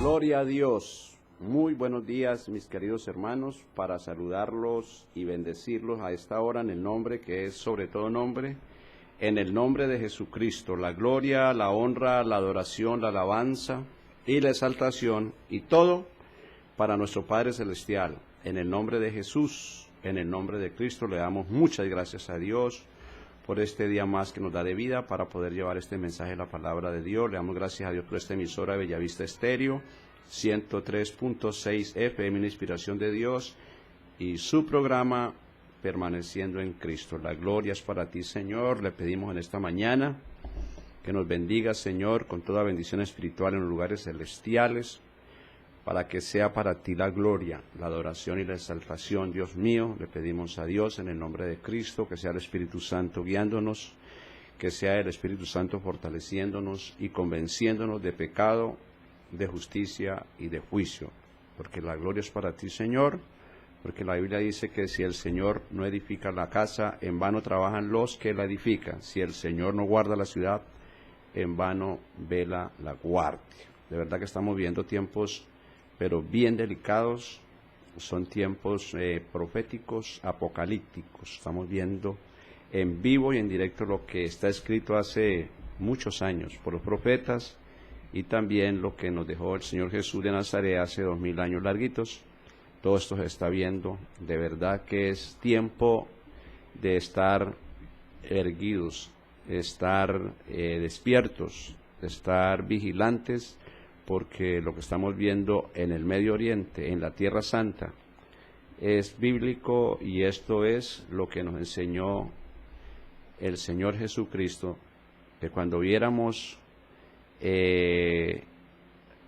Gloria a Dios. Muy buenos días, mis queridos hermanos, para saludarlos y bendecirlos a esta hora en el nombre que es sobre todo nombre, en el nombre de Jesucristo. La gloria, la honra, la adoración, la alabanza y la exaltación y todo para nuestro Padre Celestial. En el nombre de Jesús, en el nombre de Cristo, le damos muchas gracias a Dios por este día más que nos da de vida para poder llevar este mensaje de la palabra de Dios. Le damos gracias a Dios por esta emisora de Bellavista Estéreo, 103.6 FM, una inspiración de Dios, y su programa Permaneciendo en Cristo. La gloria es para ti, Señor. Le pedimos en esta mañana que nos bendiga, Señor, con toda bendición espiritual en los lugares celestiales, para que sea para ti la gloria, la adoración y la exaltación. Dios mío, le pedimos a Dios en el nombre de Cristo, que sea el Espíritu Santo guiándonos, que sea el Espíritu Santo fortaleciéndonos y convenciéndonos de pecado, de justicia y de juicio, porque la gloria es para ti, Señor, porque la Biblia dice que si el Señor no edifica la casa, en vano trabajan los que la edifican. Si el Señor no guarda la ciudad, en vano vela la guardia. De verdad que estamos viviendo tiempos pero bien delicados, son tiempos proféticos, apocalípticos. Estamos viendo en vivo y en directo lo que está escrito hace muchos años por los profetas y también lo que nos dejó el Señor Jesús de Nazaret hace 2000 años larguitos. Todo esto se está viendo. De verdad que es tiempo de estar erguidos, de estar despiertos, de estar vigilantes, porque lo que estamos viendo en el Medio Oriente, en la Tierra Santa, es bíblico, y esto es lo que nos enseñó el Señor Jesucristo, que cuando viéramos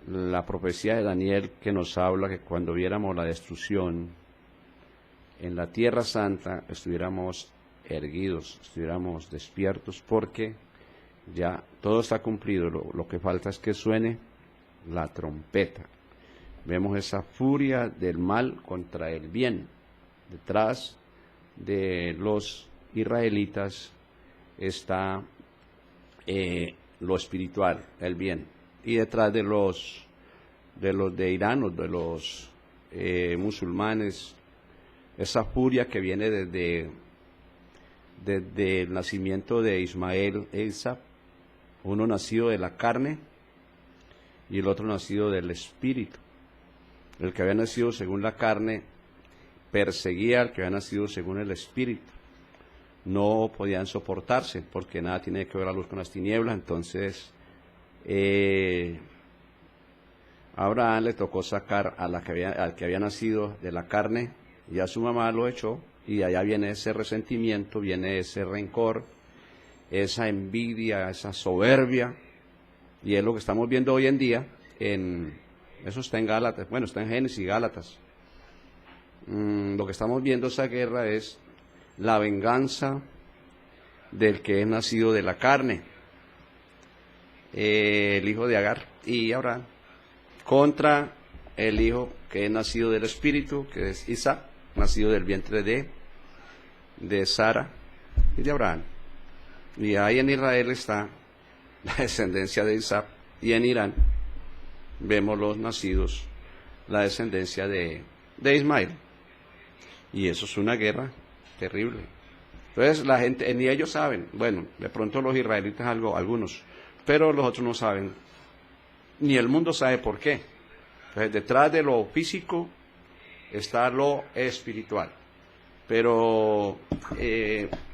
la profecía de Daniel, que nos habla que cuando viéramos la destrucción en la Tierra Santa, estuviéramos erguidos, estuviéramos despiertos, porque ya todo está cumplido. Lo que falta es que suene la trompeta. Vemos esa furia del mal contra el bien. Detrás de los israelitas está lo espiritual, el bien, y detrás de los de Irán, de los musulmanes, esa furia que viene desde el nacimiento de Ismael e Isaac, uno nacido de la carne y el otro nacido del espíritu. El que había nacido según la carne perseguía al que había nacido según el espíritu. No podían soportarse, porque nada tiene que ver la luz con las tinieblas. Entonces Abraham le tocó sacar al que había nacido de la carne, y a su mamá lo echó, y allá viene ese resentimiento, viene ese rencor, esa envidia, esa soberbia. Y es lo que estamos viendo hoy en día, eso está en Gálatas, bueno, está en Génesis y Gálatas. Lo que estamos viendo, esa guerra, es la venganza del que es nacido de la carne, el hijo de Agar y Abraham, contra el hijo que es nacido del espíritu, que es Isaac, nacido del vientre de Sara y de Abraham. Y ahí en Israel está la descendencia de Isaac, y en Irán vemos los nacidos, la descendencia de Ismael, y eso es una guerra terrible. Entonces la gente, ni ellos saben, bueno, de pronto los israelitas algunos, pero los otros no saben, ni el mundo sabe por qué. Entonces detrás de lo físico está lo espiritual. Pero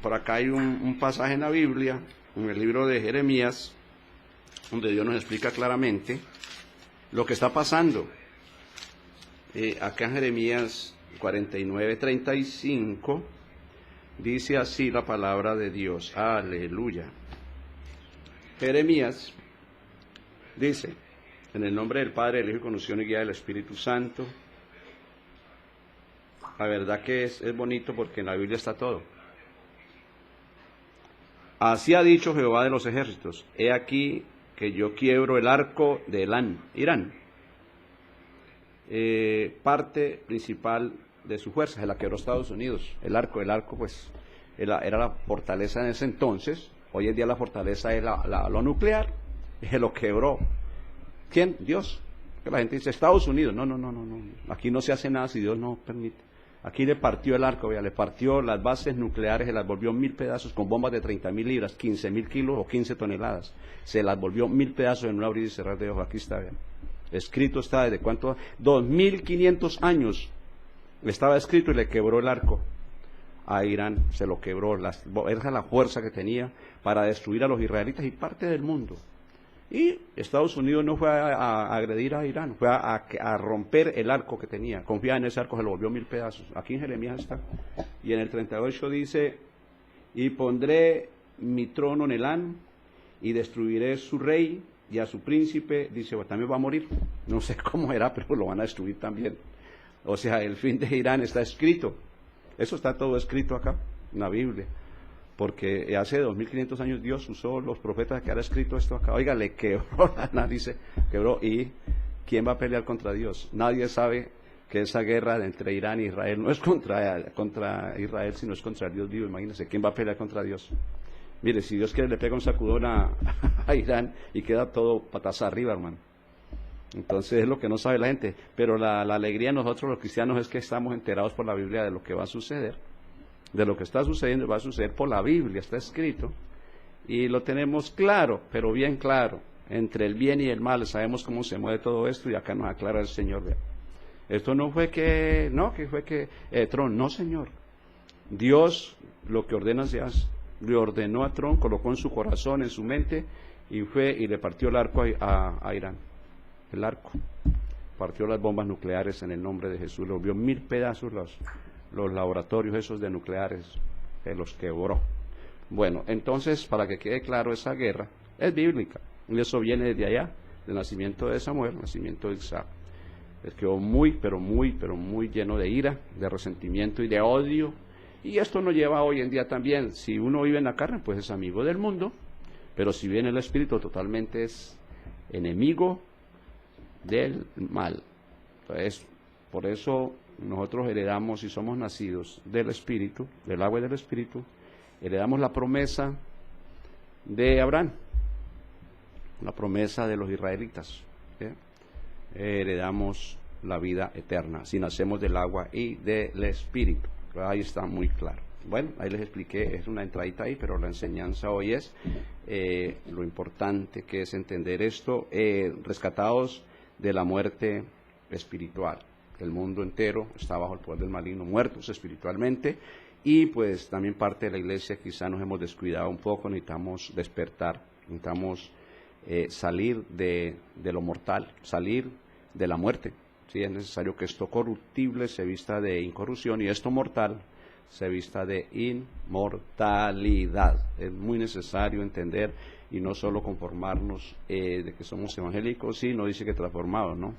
por acá hay un pasaje en la Biblia, en el libro de Jeremías, donde Dios nos explica claramente lo que está pasando. Acá en Jeremías 49:35 dice así la palabra de Dios. Aleluya. Jeremías dice: en el nombre del Padre, del Hijo y con unción y guía del Espíritu Santo. La verdad que es bonito, porque en la Biblia está todo. Así ha dicho Jehová de los ejércitos: he aquí que yo quiebro el arco de Irán. Parte principal de su fuerza se la quebró Estados Unidos. El arco pues era la fortaleza en ese entonces. Hoy en día la fortaleza es lo nuclear, y se lo quebró. ¿Quién? Dios. Que la gente dice, Estados Unidos, no, aquí no se hace nada si Dios no permite. Aquí le partió el arco, le partió las bases nucleares, se las volvió 1000 pedazos con bombas de 30.000 libras, 15.000 kilos o 15 toneladas. Se las volvió 1000 pedazos en un abrir y cerrar de ojos. Aquí está, vean. Escrito está desde cuánto, 2500 años estaba escrito y le quebró el arco a Irán, se lo quebró. Esa es la fuerza que tenía para destruir a los israelitas y parte del mundo. Y Estados Unidos no fue a agredir a Irán, fue a romper el arco que tenía. Confiaba en ese arco, se lo volvió 1000 pedazos. Aquí en Jeremías está. Y en el 38 dice, y pondré mi trono en Elán, y destruiré su rey, y a su príncipe, dice, bueno, también va a morir. No sé cómo era, pero lo van a destruir también. O sea, el fin de Irán está escrito. Eso está todo escrito acá, en la Biblia. Porque hace 2500 años Dios usó los profetas que han escrito esto acá. Oiga, le quebró la nariz, quebró. ¿Y quién va a pelear contra Dios? Nadie sabe que esa guerra entre Irán e Israel no es contra Israel, sino es contra el Dios vivo. Imagínense, ¿quién va a pelear contra Dios? Mire, si Dios quiere le pega un sacudón a Irán y queda todo patas arriba, hermano. Entonces es lo que no sabe la gente. Pero la alegría de nosotros los cristianos es que estamos enterados por la Biblia de lo que va a suceder. De lo que está sucediendo, va a suceder por la Biblia, está escrito, y lo tenemos claro, pero bien claro, entre el bien y el mal, sabemos cómo se mueve todo esto, y acá nos aclara el Señor. Vea. Esto no fue que Trump, no, Señor. Dios lo que ordena se hace. Le ordenó a Trump, colocó en su corazón, en su mente, y fue y le partió el arco a Irán. El arco. Partió las bombas nucleares en el nombre de Jesús, le volvió 1000 pedazos los laboratorios esos de nucleares, que los quebró. Bueno, entonces, para que quede claro, esa guerra es bíblica, y eso viene desde allá, del nacimiento de Samuel, nacimiento de Isaac. Él quedó muy lleno de ira, de resentimiento y de odio, y esto nos lleva hoy en día también. Si uno vive en la carne, pues es amigo del mundo, pero si vive en el Espíritu, totalmente es enemigo del mal. Entonces, por eso nosotros heredamos, y somos nacidos del Espíritu, del agua y del Espíritu, heredamos la promesa de Abraham, la promesa de los israelitas, ¿sí? Heredamos la vida eterna, si nacemos del agua y del Espíritu. Ahí está muy claro. Bueno, ahí les expliqué, es una entradita ahí, pero la enseñanza hoy es lo importante que es entender esto, rescatados de la muerte espiritual. El mundo entero está bajo el poder del maligno, muertos espiritualmente, y pues también parte de la iglesia quizá nos hemos descuidado un poco, necesitamos despertar, necesitamos salir de lo mortal, salir de la muerte. ¿Sí? Es necesario que esto corruptible se vista de incorrupción y esto mortal se vista de inmortalidad. Es muy necesario entender y no solo conformarnos de que somos evangélicos, sino dice que transformados, ¿no?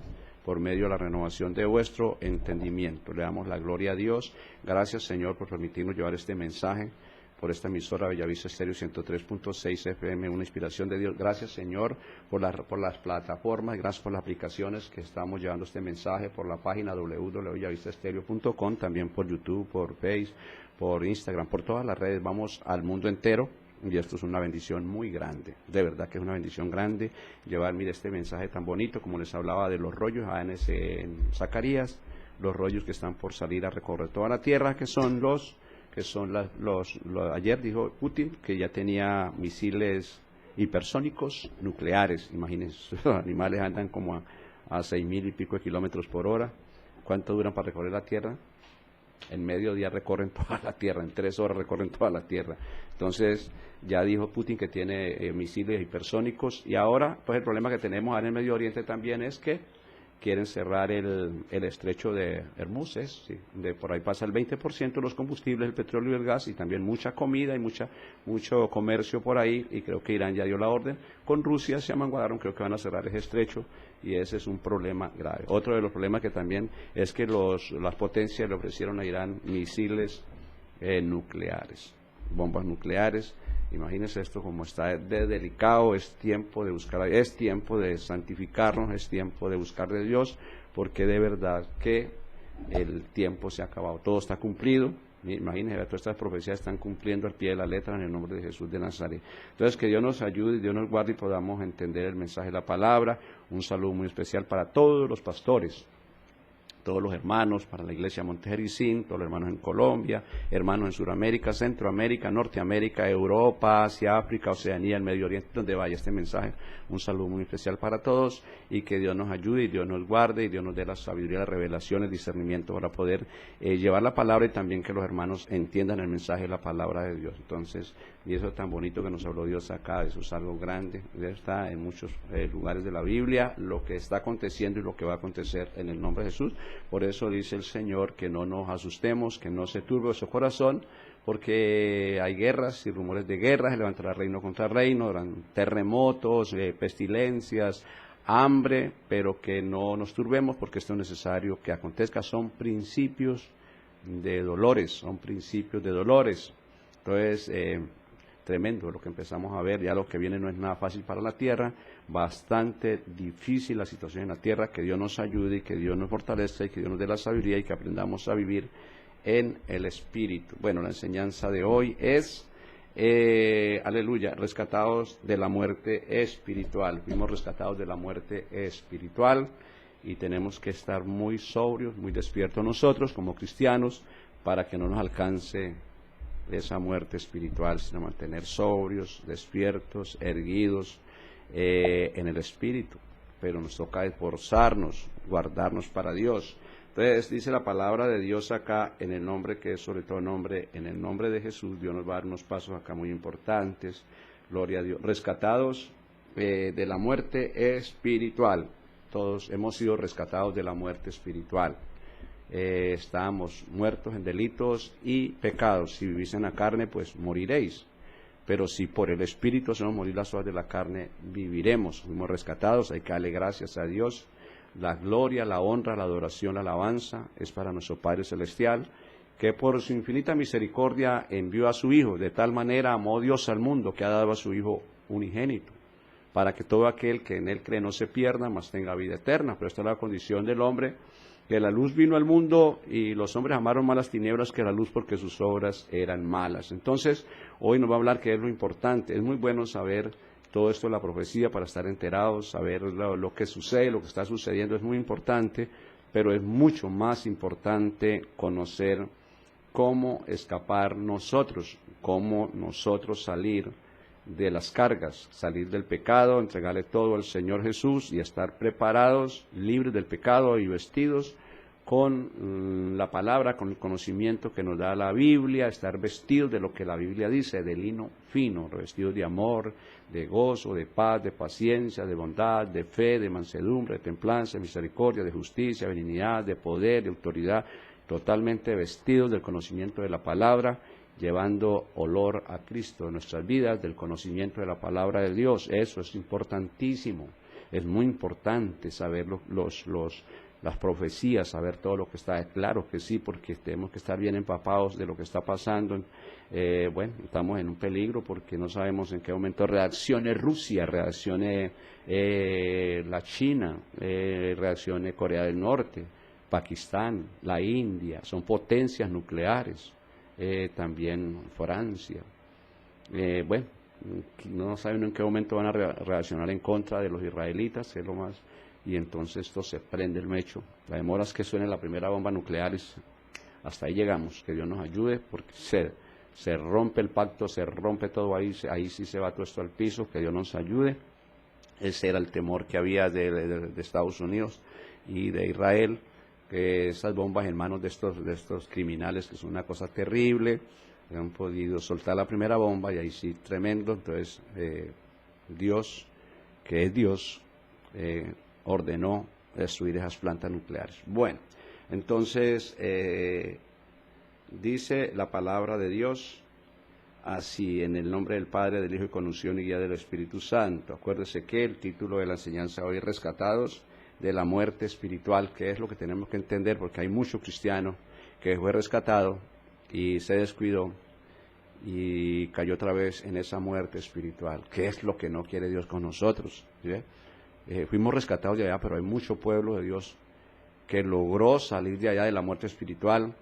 Por medio de la renovación de vuestro entendimiento. Le damos la gloria a Dios. Gracias, Señor, por permitirnos llevar este mensaje por esta emisora Bellavista Estéreo 103.6 FM, una inspiración de Dios. Gracias, Señor, por las plataformas, gracias por las aplicaciones que estamos llevando este mensaje, por la página www.bellavistaestereo.com, también por YouTube, por Facebook, por Instagram, por todas las redes. Vamos al mundo entero. Y esto es una bendición muy grande, de verdad que es una bendición grande llevar, mire, este mensaje tan bonito, como les hablaba de los rollos en Zacarías, los rollos que están por salir a recorrer toda la tierra, ayer dijo Putin que ya tenía misiles hipersónicos nucleares. Imagínense, los animales andan como a 6.000 y pico de kilómetros por hora. ¿Cuánto duran para recorrer la tierra? En medio día recorren toda la tierra, en 3 horas recorren toda la tierra. Entonces, ya dijo Putin que tiene misiles hipersónicos, y ahora, pues el problema que tenemos ahora en el Medio Oriente también es que quieren cerrar el estrecho de Hormuz, ¿sí? Por ahí pasa el 20% de los combustibles, el petróleo y el gas, y también mucha comida y mucho comercio por ahí, y creo que Irán ya dio la orden. Con Rusia se amanguaron, creo que van a cerrar ese estrecho, y ese es un problema grave. Otro de los problemas que también es que las potencias le ofrecieron a Irán misiles nucleares, bombas nucleares. Imagínense esto como está de delicado. Es tiempo de buscar, es tiempo de santificarnos, es tiempo de buscar de Dios, porque de verdad que el tiempo se ha acabado, todo está cumplido, Imagínense, todas estas profecías están cumpliendo al pie de la letra en el nombre de Jesús de Nazaret. Entonces, que Dios nos ayude, Dios nos guarde y podamos entender el mensaje de la palabra. Un saludo muy especial para todos los pastores, todos los hermanos, para la iglesia Montejericín, todos los hermanos en Colombia, hermanos en Sudamérica, Centroamérica, Norteamérica, Europa, Asia, África, Oceanía, el Medio Oriente, donde vaya este mensaje. Un saludo muy especial para todos y que Dios nos ayude y Dios nos guarde y Dios nos dé la sabiduría, la revelación, el discernimiento para poder llevar la palabra y también que los hermanos entiendan el mensaje de la palabra de Dios. Entonces, y eso tan bonito que nos habló Dios acá, eso es algo grande, ya está en muchos lugares de la Biblia, lo que está aconteciendo y lo que va a acontecer en el nombre de Jesús. Por eso dice el Señor que no nos asustemos, que no se turbe nuestro corazón, porque hay guerras y rumores de guerra, se levantará reino contra reino, habrán terremotos, pestilencias, hambre, pero que no nos turbemos porque esto es necesario que acontezca. Son principios de dolores, son principios de dolores. Entonces, tremendo lo que empezamos a ver, ya lo que viene no es nada fácil para la tierra, bastante difícil la situación en la tierra, que Dios nos ayude y que Dios nos fortalezca y que Dios nos dé la sabiduría y que aprendamos a vivir en el Espíritu. Bueno, la enseñanza de hoy es, aleluya, rescatados de la muerte espiritual. Fuimos rescatados de la muerte espiritual y tenemos que estar muy sobrios, muy despiertos nosotros como cristianos para que no nos alcance esa muerte espiritual, sino mantener sobrios, despiertos, erguidos en el Espíritu. Pero nos toca esforzarnos, guardarnos para Dios. Entonces dice la palabra de Dios acá, en el nombre que es sobre todo nombre, en el nombre de Jesús. Dios nos va a dar unos pasos acá muy importantes, gloria a Dios, rescatados de la muerte espiritual. Todos hemos sido rescatados de la muerte espiritual. Estábamos muertos en delitos y pecados. Si vivís en la carne, pues moriréis. Pero si por el Espíritu hacemos morir las obras de la carne, viviremos. Fuimos rescatados, hay que darle gracias a Dios. La gloria, la honra, la adoración, la alabanza es para nuestro Padre Celestial, que por su infinita misericordia envió a su Hijo. De tal manera amó Dios al mundo que ha dado a su Hijo unigénito, para que todo aquel que en Él cree no se pierda, mas tenga vida eterna. Pero esta es la condición del hombre, que la luz vino al mundo y los hombres amaron más las tinieblas que la luz porque sus obras eran malas. Entonces, hoy nos va a hablar que es lo importante. Es muy bueno saber todo esto de la profecía para estar enterados, saber lo que sucede, lo que está sucediendo es muy importante, pero es mucho más importante conocer cómo escapar nosotros, cómo nosotros salir de las cargas, salir del pecado, entregarle todo al Señor Jesús y estar preparados, libres del pecado y vestidos con la palabra, con el conocimiento que nos da la Biblia, estar vestidos de lo que la Biblia dice, de lino fino, revestidos de amor, de gozo, de paz, de paciencia, de bondad, de fe, de mansedumbre, de templanza, de misericordia, de justicia, de benignidad, de poder, de autoridad, totalmente vestidos del conocimiento de la palabra, llevando olor a Cristo en nuestras vidas, del conocimiento de la palabra de Dios. Eso es importantísimo, es muy importante saber las profecías, saber todo lo que está. Claro que sí, porque tenemos que estar bien empapados de lo que está pasando. Bueno, estamos en un peligro porque no sabemos en qué momento reaccione Rusia, reaccione la China, reaccione Corea del Norte, Pakistán, la India, son potencias nucleares, también Francia. Bueno, no saben en qué momento van a reaccionar en contra de los israelitas, que es lo más. Y entonces esto se prende el mecho. La demora es que suene la primera bomba nuclear y hasta ahí llegamos. Que Dios nos ayude porque se rompe el pacto, se rompe todo ahí sí se va todo esto al piso. Que Dios nos ayude. Ese era el temor que había de Estados Unidos y de Israel, que esas bombas en manos de estos criminales, que son una cosa terrible, han podido soltar la primera bomba y ahí sí tremendo. Entonces Dios, que es Dios, ordenó destruir esas plantas nucleares. Bueno, entonces dice la palabra de Dios así, en el nombre del Padre, del Hijo y con unción y guía del Espíritu Santo. Acuérdese que el título de la enseñanza hoy, rescatados de la muerte espiritual, que es lo que tenemos que entender, porque hay mucho cristiano que fue rescatado y se descuidó y cayó otra vez en esa muerte espiritual, que es lo que no quiere Dios con nosotros, ¿sí? Fuimos rescatados de allá, pero hay mucho pueblo de Dios que logró salir de allá de la muerte espiritual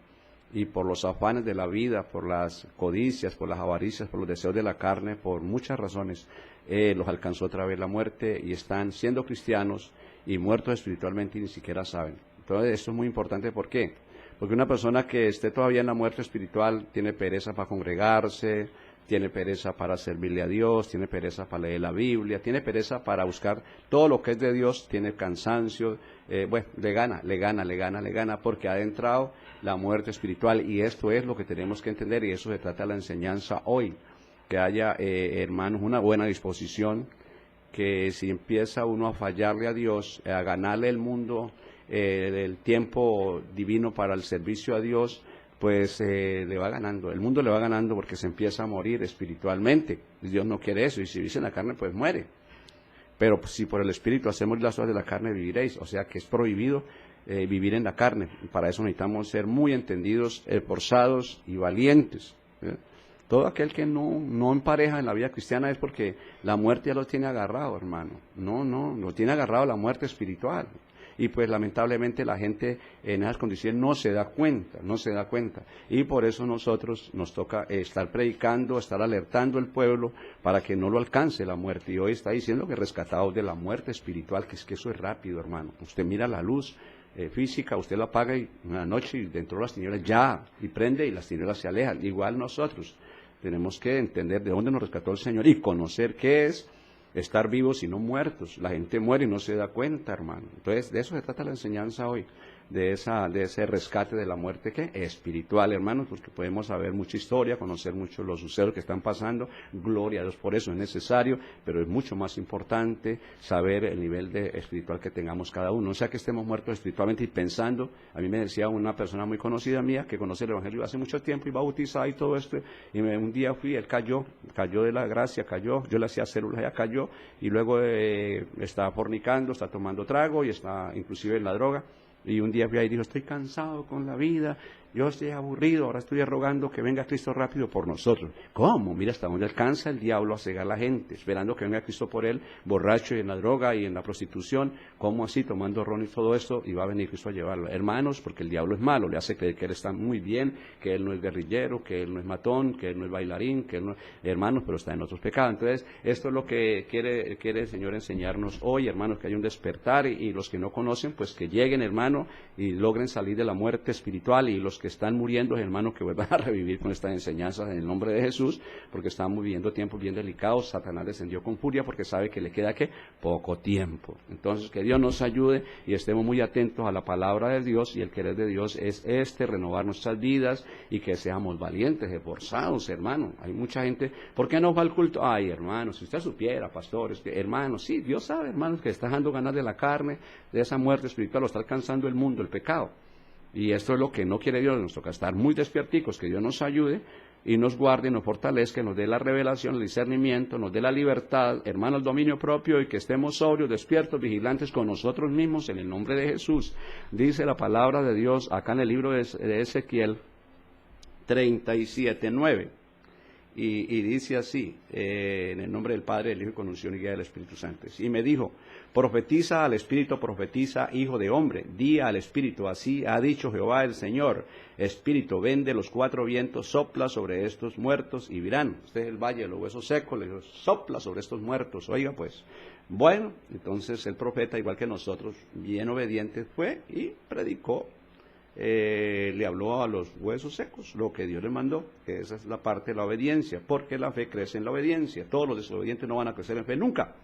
y por los afanes de la vida, por las codicias, por las avaricias, por los deseos de la carne, por muchas razones, los alcanzó otra vez la muerte y están siendo cristianos y muertos espiritualmente y ni siquiera saben. Entonces esto es muy importante. ¿Por qué? Porque una persona que esté todavía en la muerte espiritual tiene pereza para congregarse, tiene pereza para servirle a Dios, tiene pereza para leer la Biblia, tiene pereza para buscar todo lo que es de Dios, tiene cansancio, bueno, le gana, porque ha entrado la muerte espiritual, y esto es lo que tenemos que entender, y eso se trata la enseñanza hoy, que haya, hermanos, una buena disposición, que si empieza uno a fallarle a Dios, a ganarle el mundo, el tiempo divino para el servicio a Dios, pues le va ganando, el mundo le va ganando porque se empieza a morir espiritualmente. Dios no quiere eso, y si vive en la carne, pues muere. Pero pues, si por el Espíritu hacemos las obras de la carne, viviréis. O sea que es prohibido vivir en la carne. Y para eso necesitamos ser muy entendidos, esforzados y valientes. Todo aquel que no empareja en la vida cristiana es porque la muerte ya lo tiene agarrado, hermano. No, lo tiene agarrado la muerte espiritual. Y pues lamentablemente la gente en esas condiciones no se da cuenta. Y por eso nosotros nos toca estar predicando, estar alertando al pueblo para que no lo alcance la muerte. Y hoy está diciendo que rescatados de la muerte espiritual, que es que eso es rápido, hermano. Usted mira la luz física, usted la apaga y en la noche y dentro de las tinieblas ya, y prende y las tinieblas se alejan. Igual nosotros tenemos que entender de dónde nos rescató el Señor y conocer qué es estar vivos y no muertos. La gente muere y no se da cuenta, hermano. Entonces, de eso se trata la enseñanza hoy, de ese rescate de la muerte, ¿qué? Espiritual, hermanos, porque podemos saber mucha historia, conocer mucho los sucesos que están pasando, gloria a Dios por eso, es necesario, pero es mucho más importante saber el nivel de espiritual que tengamos cada uno, o sea que estemos muertos espiritualmente y pensando. A mí me decía una persona muy conocida mía, que conoce el Evangelio hace mucho tiempo y bautizada y todo esto, y un día fui, él cayó de la gracia, yo le hacía células, ya cayó, y luego está fornicando, está tomando trago y está inclusive en la droga. Y un día fui ahí y dijo, estoy cansado con la vida, yo estoy aburrido, ahora estoy rogando que venga Cristo rápido por nosotros. ¿Cómo? Mira hasta dónde alcanza el diablo a cegar a la gente, esperando que venga Cristo por él, borracho y en la droga y en la prostitución. ¿Cómo así? Tomando ron y todo esto, y va a venir Cristo a llevarlo. Hermanos, porque el diablo es malo, le hace creer que él está muy bien, que él no es guerrillero, que él no es matón, que él no es bailarín, que él no... Hermanos, pero está en otros pecados. Entonces, esto es lo que quiere el Señor enseñarnos hoy, hermanos, que hay un despertar, y los que no conocen, pues que lleguen, hermano, y logren salir de la muerte espiritual, y los que están muriendo, hermano, que vuelvan a revivir con esta enseñanza en el nombre de Jesús, porque estamos viviendo tiempos bien delicados. Satanás descendió con furia porque sabe que le queda ¿qué? Poco tiempo. Entonces, que Dios nos ayude y estemos muy atentos a la palabra de Dios, y el querer de Dios es renovar nuestras vidas, y que seamos valientes, esforzados, hermano. Hay mucha gente, ¿por qué no va al culto? Ay, hermano, si usted supiera, pastores, hermano, sí, Dios sabe, hermanos, que está dejando ganas de la carne, de esa muerte espiritual, lo está alcanzando el mundo, el pecado. Y esto es lo que no quiere Dios. Nos toca estar muy despierticos, que Dios nos ayude y nos guarde, nos fortalezca, nos dé la revelación, el discernimiento, nos dé la libertad, hermano, el dominio propio, y que estemos sobrios, despiertos, vigilantes con nosotros mismos en el nombre de Jesús. Dice la palabra de Dios acá en el libro de Ezequiel 37:9. Y dice así, en el nombre del Padre, del Hijo y con unción y guía del Espíritu Santo. Y me dijo, profetiza al Espíritu, profetiza, hijo de hombre, di al Espíritu, así ha dicho Jehová el Señor, Espíritu, ven de los cuatro vientos, sopla sobre estos muertos y virán. Este es el valle de los huesos secos, le digo, sopla sobre estos muertos. Oiga pues, bueno, entonces el profeta, igual que nosotros, bien obediente, fue y predicó. Le habló a los huesos secos, lo que Dios le mandó, que esa es la parte de la obediencia, porque la fe crece en la obediencia. Todos los desobedientes no van a crecer en fe nunca.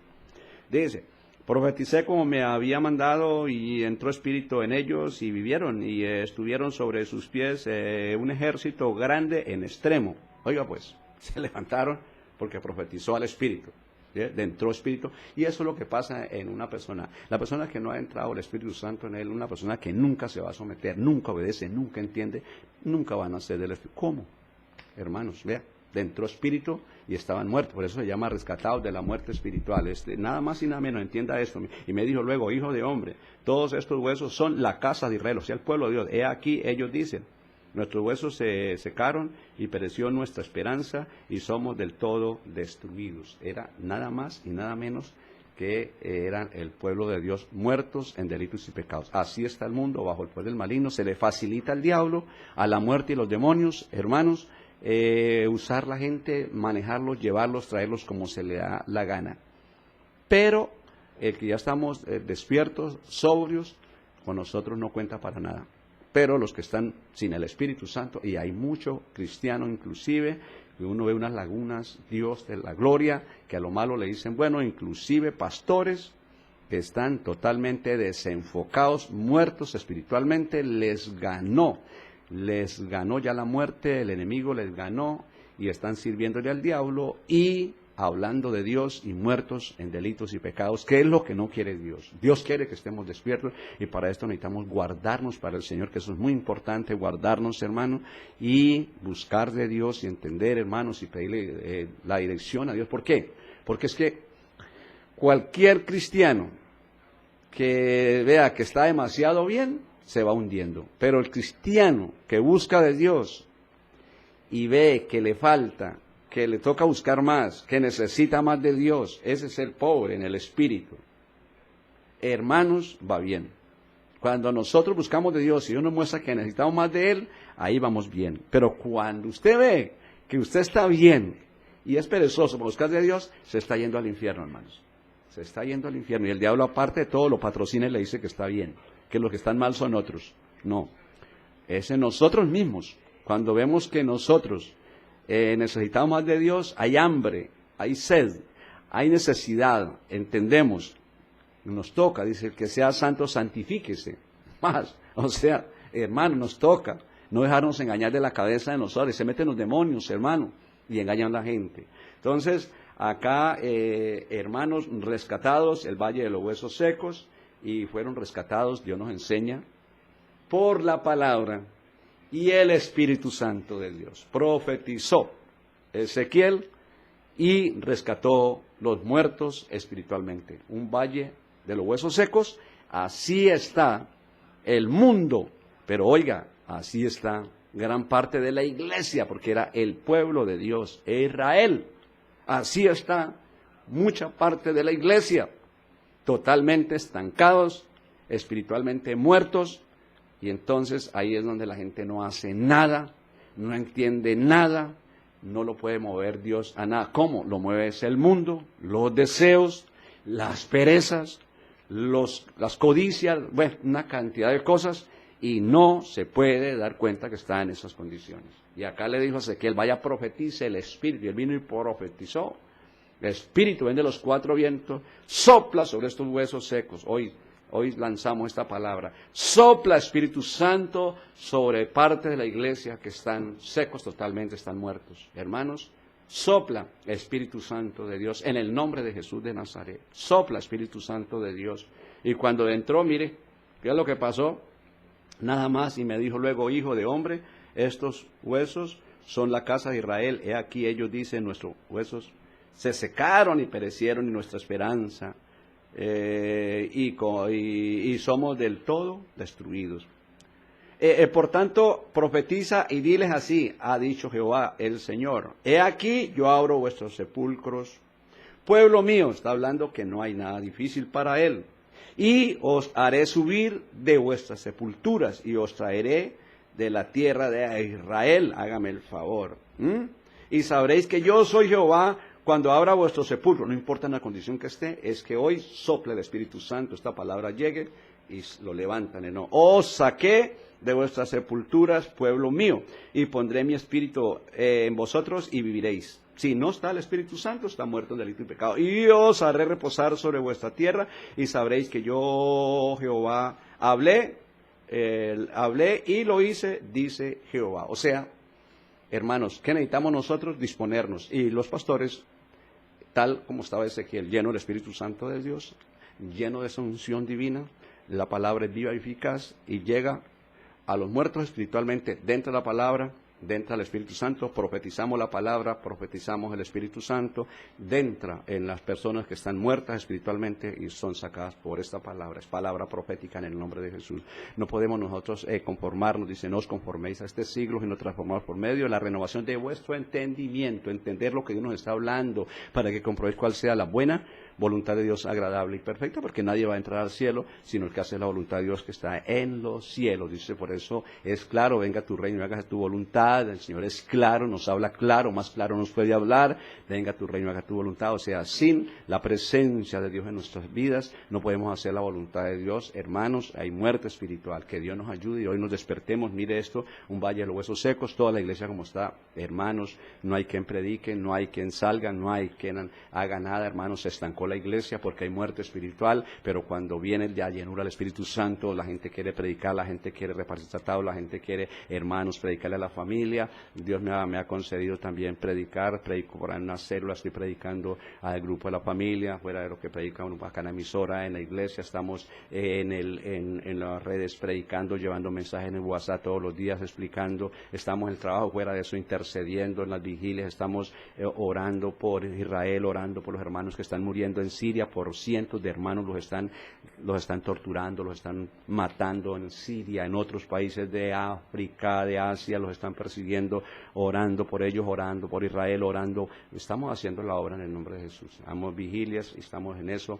Dice, profeticé como me había mandado, y entró espíritu en ellos, y vivieron, y estuvieron sobre sus pies un ejército grande en extremo. Oiga pues, se levantaron porque profetizó al espíritu. Entró espíritu, y eso es lo que pasa en una persona. La persona que no ha entrado el Espíritu Santo en él, una persona que nunca se va a someter, nunca obedece, nunca entiende, nunca van a ser del Espíritu. ¿Cómo? Hermanos, vea, entró espíritu y estaban muertos, por eso se llama rescatados de la muerte espiritual. Nada más y nada menos, entienda esto. Y me dijo luego, hijo de hombre, todos estos huesos son la casa de Israel, o sea, el pueblo de Dios. He aquí, ellos dicen, nuestros huesos se secaron y pereció nuestra esperanza y somos del todo destruidos. Era nada más y nada menos que eran el pueblo de Dios, muertos en delitos y pecados. Así está el mundo, bajo el poder del maligno. Se le facilita al diablo, a la muerte y los demonios, hermanos, usar la gente, manejarlos, llevarlos, traerlos como se le da la gana. Pero el que ya estamos despiertos, sobrios, con nosotros no cuenta para nada. Pero los que están sin el Espíritu Santo, y hay mucho cristiano inclusive, que uno ve unas lagunas, Dios de la gloria, que a lo malo le dicen bueno, inclusive pastores que están totalmente desenfocados, muertos espiritualmente, les ganó ya la muerte, el enemigo les ganó, y están sirviéndole al diablo y hablando de Dios y muertos en delitos y pecados, que es lo que no quiere Dios. Dios quiere que estemos despiertos, y para esto necesitamos guardarnos para el Señor, que eso es muy importante, guardarnos, hermanos, y buscar de Dios y entender, hermanos, y pedirle la dirección a Dios. ¿Por qué? Porque es que cualquier cristiano que vea que está demasiado bien, se va hundiendo. Pero el cristiano que busca de Dios y ve que le falta, que le toca buscar más, que necesita más de Dios, ese es el pobre en el espíritu. Hermanos, va bien. Cuando nosotros buscamos de Dios y Dios nos muestra que necesitamos más de Él, ahí vamos bien. Pero cuando usted ve que usted está bien y es perezoso para buscar de Dios, se está yendo al infierno, hermanos. Se está yendo al infierno. Y el diablo, aparte de todo, lo patrocina y le dice que está bien, que los que están mal son otros. No, es en nosotros mismos. Cuando vemos que nosotros necesitamos más de Dios, hay hambre, hay sed, hay necesidad, entendemos, nos toca, dice, el que sea santo, santifíquese más. O sea, hermano, nos toca no dejarnos engañar de la cabeza de nosotros. Se meten los demonios, hermano, y engañan a la gente. Entonces, acá, hermanos rescatados, el Valle de los Huesos Secos, y fueron rescatados, Dios nos enseña, por la palabra y el Espíritu Santo de Dios. Profetizó Ezequiel y rescató los muertos espiritualmente. Un valle de los huesos secos, así está el mundo, pero oiga, así está gran parte de la iglesia, porque era el pueblo de Dios, Israel. Así está mucha parte de la iglesia, totalmente estancados, espiritualmente muertos, y entonces ahí es donde la gente no hace nada, no entiende nada, no lo puede mover Dios a nada. ¿Cómo? Lo mueve es el mundo, los deseos, las perezas, las codicias, bueno, una cantidad de cosas, y no se puede dar cuenta que está en esas condiciones. Y acá le dijo a Ezequiel, vaya, profetice el Espíritu, y él vino y profetizó. El Espíritu ven de los cuatro vientos, sopla sobre estos huesos secos. Hoy lanzamos esta palabra. Sopla, Espíritu Santo, sobre parte de la iglesia que están secos totalmente, están muertos. Hermanos, sopla, Espíritu Santo de Dios, en el nombre de Jesús de Nazaret. Sopla, Espíritu Santo de Dios. Y cuando entró, mire, ¿qué es lo que pasó? Nada más, y me dijo luego, hijo de hombre, estos huesos son la casa de Israel. He aquí, ellos dicen, nuestros huesos se secaron y perecieron, y nuestra esperanza y somos del todo destruidos. Por tanto, profetiza y diles así, ha dicho Jehová el Señor, he aquí yo abro vuestros sepulcros, pueblo mío, está hablando que no hay nada difícil para él, y os haré subir de vuestras sepulturas, y os traeré de la tierra de Israel, hágame el favor, y sabréis que yo soy Jehová, cuando abra vuestro sepulcro, no importa en la condición que esté, es que hoy sople el Espíritu Santo, esta palabra llegue y lo levantan. ¿No? Os saqué de vuestras sepulturas, pueblo mío, y pondré mi espíritu en vosotros y viviréis. Si no está el Espíritu Santo, está muerto en delito y pecado. Y os haré reposar sobre vuestra tierra, y sabréis que yo, Jehová, hablé y lo hice, dice Jehová. O sea, hermanos, ¿qué necesitamos nosotros? Disponernos. Y los pastores, tal como estaba Ezequiel, lleno del Espíritu Santo de Dios, lleno de esa unción divina, la palabra es viva y eficaz y llega a los muertos espiritualmente dentro de la palabra, dentro del Espíritu Santo, profetizamos la palabra, profetizamos el Espíritu Santo, dentro en las personas que están muertas espiritualmente y son sacadas por esta palabra, es palabra profética en el nombre de Jesús. No podemos nosotros conformarnos, dice, no os conforméis a este siglo, sino transformados por medio de la renovación de vuestro entendimiento, entender lo que Dios nos está hablando, para que comprobéis cuál sea la buena, voluntad de Dios agradable y perfecta, porque nadie va a entrar al cielo, sino el que hace la voluntad de Dios que está en los cielos. Dice, por eso es claro, venga tu reino y haga tu voluntad. El Señor es claro, nos habla claro, más claro nos puede hablar. Venga tu reino y haga tu voluntad. O sea, sin la presencia de Dios en nuestras vidas, no podemos hacer la voluntad de Dios. Hermanos, hay muerte espiritual. Que Dios nos ayude y hoy nos despertemos. Mire esto, un valle de los huesos secos, toda la iglesia como está. Hermanos, no hay quien predique, no hay quien salga, no hay quien haga nada. Hermanos, se estancó la iglesia porque hay muerte espiritual, pero cuando viene ya llenura del Espíritu Santo, la gente quiere predicar, la gente quiere repartir tratados, la gente quiere, hermanos, predicarle a la familia. Dios me ha concedido también predicar, predico por ahí en una célula, estoy predicando al grupo de la familia, fuera de lo que predica uno acá en la emisora, en la iglesia, estamos en las redes predicando, llevando mensajes en el WhatsApp todos los días, explicando, estamos en el trabajo, fuera de eso intercediendo en las vigilias, estamos orando por Israel, orando por los hermanos que están muriendo en Siria, por cientos de hermanos los están torturando, los están matando en Siria, en otros países de África, de Asia, los están persiguiendo, orando por ellos, orando por Israel, orando. Estamos haciendo la obra en el nombre de Jesús. Damos vigilias y estamos en eso.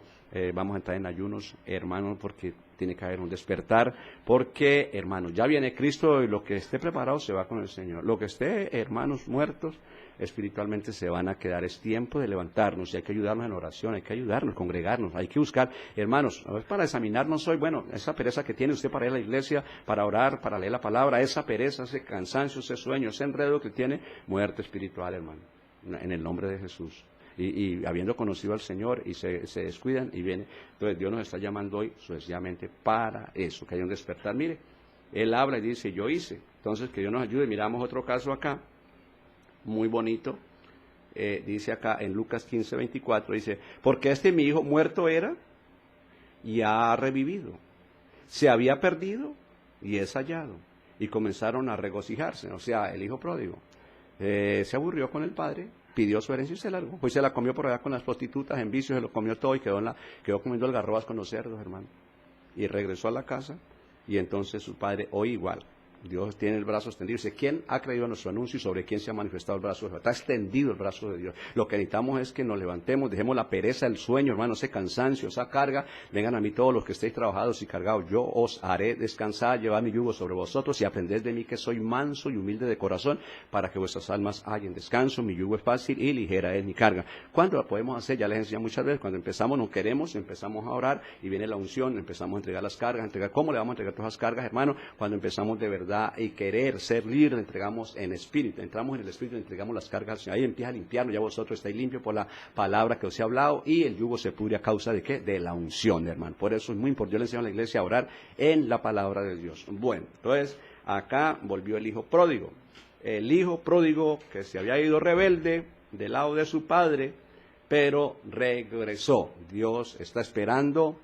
Vamos a entrar en ayunos, hermanos, porque tiene que haber un despertar, porque, hermanos, ya viene Cristo y lo que esté preparado se va con el Señor. Lo que esté, hermanos, muertos, espiritualmente se van a quedar. Es tiempo de levantarnos y hay que ayudarnos en oración, hay que ayudarnos, congregarnos, hay que buscar, hermanos, no es para examinarnos hoy, bueno, esa pereza que tiene usted para ir a la iglesia, para orar, para leer la palabra, esa pereza, ese cansancio, ese sueño, ese enredo que tiene, muerte espiritual, hermano, en el nombre de Jesús. Y habiendo conocido al Señor y se descuidan y viene, entonces Dios nos está llamando hoy sucesivamente para eso, que haya un despertar. Mire, Él habla y dice, yo hice, entonces que Dios nos ayude. Miramos otro caso acá, muy bonito, dice acá en Lucas 15:24, dice, porque mi hijo muerto era y ha revivido, se había perdido y es hallado, y comenzaron a regocijarse. O sea, el hijo pródigo se aburrió con el padre, pidió su herencia y se largó, pues se la comió por allá con las prostitutas, en vicios, se lo comió todo y quedó comiendo algarrobas con los cerdos, hermano, y regresó a la casa. Y entonces su padre, hoy igual, Dios tiene el brazo extendido. Dice, ¿quién ha creído a nuestro anuncio y sobre quién se ha manifestado el brazo de Dios? Está extendido el brazo de Dios. Lo que necesitamos es que nos levantemos, dejemos la pereza, el sueño, hermano, ese cansancio, esa carga. Vengan a mí todos los que estéis trabajados y cargados. Yo os haré descansar, llevad mi yugo sobre vosotros y aprended de mí que soy manso y humilde de corazón, para que vuestras almas hallen descanso. Mi yugo es fácil y ligera es mi carga. ¿Cuándo lo podemos hacer? Ya les enseñé muchas veces. Cuando empezamos, no queremos, empezamos a orar y viene la unción, empezamos a entregar las cargas, ¿cómo le vamos a entregar todas las cargas, hermano? Cuando empezamos de verdad y querer ser libres, entregamos en espíritu, entramos en el espíritu, entregamos las cargas al Señor. Ahí empieza a limpiarnos, ya vosotros estáis limpios por la palabra que os he hablado, y el yugo se pudre a causa de ¿qué? De la unción, hermano. Por eso es muy importante, yo le enseño a la iglesia a orar en la palabra de Dios. Bueno, entonces acá volvió el hijo pródigo. El hijo pródigo que se había ido rebelde del lado de su padre, pero regresó. Dios está esperando.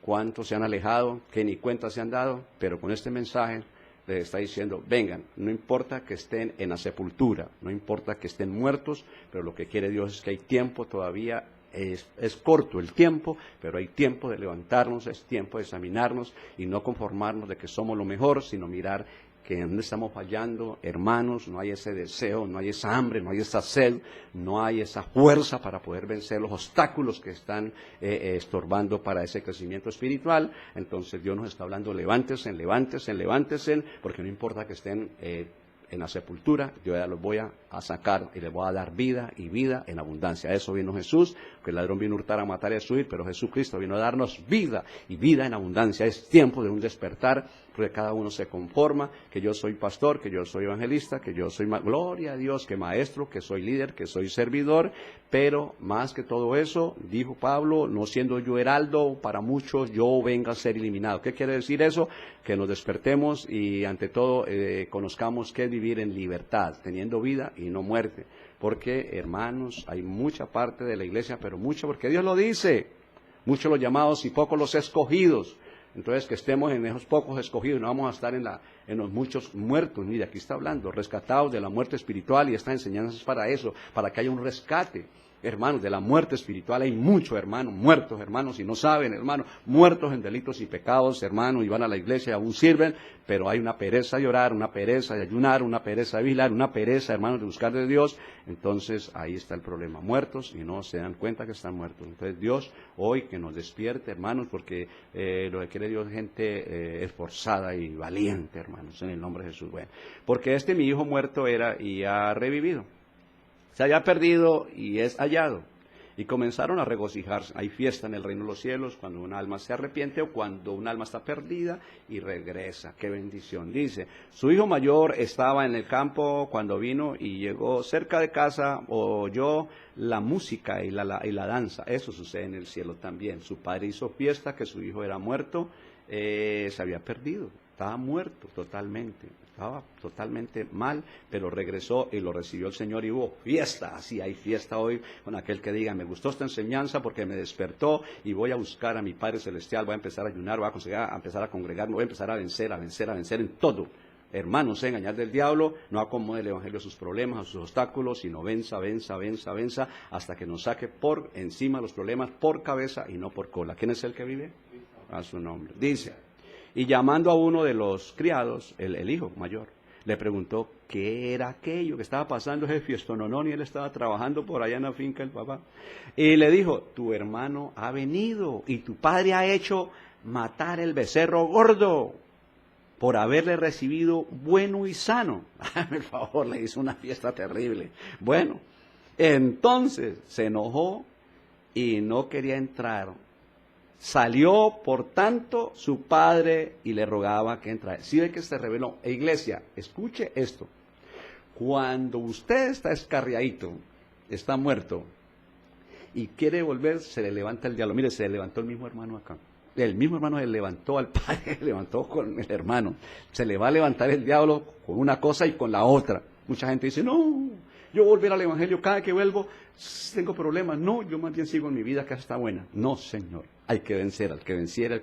¿Cuántos se han alejado? Que ni cuenta se han dado, pero con este mensaje les está diciendo, vengan, no importa que estén en la sepultura, no importa que estén muertos, pero lo que quiere Dios es que hay tiempo todavía. Es corto el tiempo, pero hay tiempo de levantarnos, es tiempo de examinarnos y no conformarnos de que somos lo mejor, sino mirar que en donde estamos fallando, hermanos. No hay ese deseo, no hay esa hambre, no hay esa sed, no hay esa fuerza para poder vencer los obstáculos que están estorbando para ese crecimiento espiritual. Entonces Dios nos está hablando, levántense, levántense, levántense, porque no importa que estén en la sepultura, yo ya los voy a sacar y les voy a dar vida y vida en abundancia. A eso vino Jesús, que el ladrón vino a hurtar, a matar y a destruir, pero Jesucristo vino a darnos vida y vida en abundancia. Es tiempo de un despertar, porque cada uno se conforma, que yo soy pastor, que yo soy evangelista, que yo soy, gloria a Dios, que maestro, que soy líder, que soy servidor, pero más que todo eso, dijo Pablo, no siendo yo heraldo para muchos, yo venga a ser eliminado. ¿Qué quiere decir eso? Que nos despertemos y ante todo conozcamos qué es vivir en libertad, teniendo vida y no muerte. Porque, hermanos, hay mucha parte de la iglesia, pero mucho, porque Dios lo dice, muchos los llamados y pocos los escogidos. Entonces, que estemos en esos pocos escogidos, no vamos a estar en los muchos muertos. Mire, aquí está hablando, rescatados de la muerte espiritual, y esta enseñanza es para eso, para que haya un rescate. hermanos, de la muerte espiritual. Hay muchos hermanos muertos, hermanos, y no saben, hermanos, muertos en delitos y pecados, hermanos, y van a la iglesia y aún sirven, pero hay una pereza de orar, una pereza de ayunar, una pereza de vigilar, una pereza, hermanos, de buscar de Dios. Entonces ahí está el problema, muertos y no se dan cuenta que están muertos. Entonces Dios hoy que nos despierte, hermanos, porque lo que quiere Dios es gente esforzada y valiente, hermanos, en el nombre de Jesús. Bueno, porque mi hijo muerto era y ha revivido. Se había perdido y es hallado. Y comenzaron a regocijarse. Hay fiesta en el reino de los cielos cuando un alma se arrepiente o cuando un alma está perdida y regresa. ¡Qué bendición! Dice, su hijo mayor estaba en el campo cuando vino y llegó cerca de casa, oyó la música y la danza. Eso sucede en el cielo también. Su padre hizo fiesta que su hijo era muerto, se había perdido. Estaba muerto totalmente, estaba totalmente mal, pero regresó y lo recibió el Señor y hubo fiesta. Así hay fiesta hoy con aquel que diga, me gustó esta enseñanza porque me despertó y voy a buscar a mi Padre Celestial, voy a empezar a ayunar, voy a empezar a congregarme, voy a empezar a vencer en todo. Hermanos, se engañar del diablo, no acomode el evangelio a sus problemas, a sus obstáculos, sino venza, hasta que nos saque por encima los problemas, por cabeza y no por cola. ¿Quién es el que vive? A su nombre. Dice, y llamando a uno de los criados, el hijo mayor, le preguntó qué era aquello que estaba pasando, ese fiestononón, y él estaba trabajando por allá en la finca del papá. Y le dijo, tu hermano ha venido y tu padre ha hecho matar el becerro gordo por haberle recibido bueno y sano. Por favor, le hizo una fiesta terrible. Bueno, entonces se enojó y no quería entrar. Salió, por tanto, su padre y le rogaba que entrara. ¿Sí ve que se reveló? Iglesia, escuche esto. Cuando usted está escarriadito, está muerto, y quiere volver, se le levanta el diablo. Mire, se le levantó el mismo hermano acá. El mismo hermano se levantó al padre, se levantó con el hermano. Se le va a levantar el diablo con una cosa y con la otra. Mucha gente dice, no, yo volver al evangelio, cada que vuelvo tengo problemas. No, yo más bien sigo en mi vida, que está buena. No, Señor, hay que vencer, al que venciera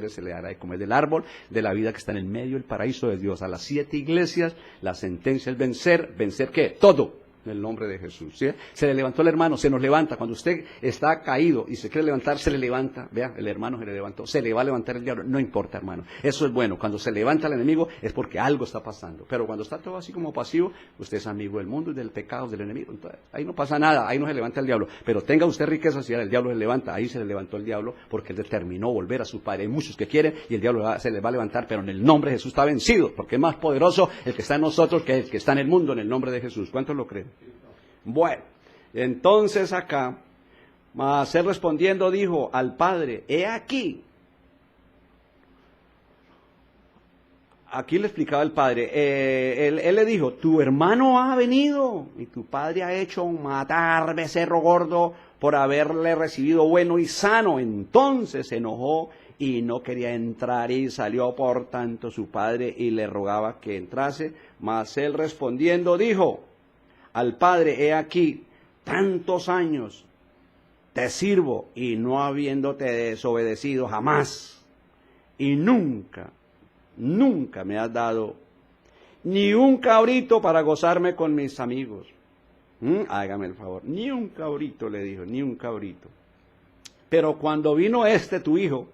se le dará de comer del árbol de la vida que está en el medio del paraíso de Dios. A las 7 iglesias, la sentencia es vencer. ¿Vencer qué? Todo. En el nombre de Jesús. ¿Sí? Se le levantó el hermano, se nos levanta. Cuando usted está caído y se quiere levantar, se le levanta. Vea, el hermano se le levantó. Se le va a levantar el diablo. No importa, hermano. Eso es bueno. Cuando se levanta el enemigo es porque algo está pasando. Pero cuando está todo así como pasivo, usted es amigo del mundo y del pecado del enemigo. Entonces, ahí no pasa nada. Ahí no se levanta el diablo. Pero tenga usted riqueza, si el diablo se levanta. Ahí se le levantó el diablo porque él determinó volver a su padre. Hay muchos que quieren y el diablo se le va a levantar. Pero en el nombre de Jesús está vencido. Porque es más poderoso el que está en nosotros que el que está en el mundo, en el nombre de Jesús. ¿Cuántos lo creen? Bueno, entonces acá, mas él respondiendo dijo al padre, he aquí le explicaba el padre, él le dijo, tu hermano ha venido y tu padre ha hecho matar becerro gordo por haberle recibido bueno y sano. Entonces se enojó y no quería entrar y salió por tanto su padre y le rogaba que entrase, mas él respondiendo dijo al padre, he aquí, tantos años te sirvo y no habiéndote desobedecido jamás, y nunca me has dado ni un cabrito para gozarme con mis amigos. Hágame el favor, ni un cabrito, le dijo, ni un cabrito. Pero cuando vino tu hijo,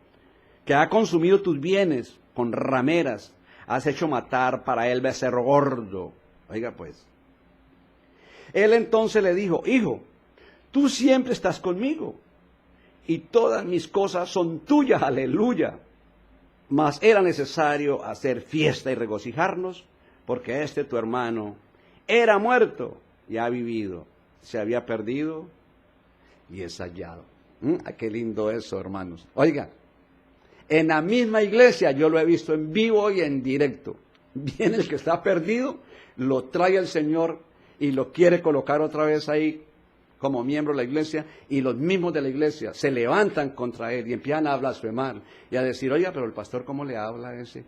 que ha consumido tus bienes con rameras, has hecho matar para él becerro gordo. Oiga pues. Él entonces le dijo, hijo, tú siempre estás conmigo y todas mis cosas son tuyas, aleluya. Mas era necesario hacer fiesta y regocijarnos porque tu hermano era muerto y ha vivido, se había perdido y es hallado. Qué lindo eso, hermanos. Oiga, en la misma iglesia yo lo he visto en vivo y en directo. Viene el que está perdido, lo trae el Señor y lo quiere colocar otra vez ahí como miembro de la iglesia, y los mismos de la iglesia se levantan contra él y empiezan a blasfemar y a decir, oiga, pero el pastor ¿cómo le habla a ese?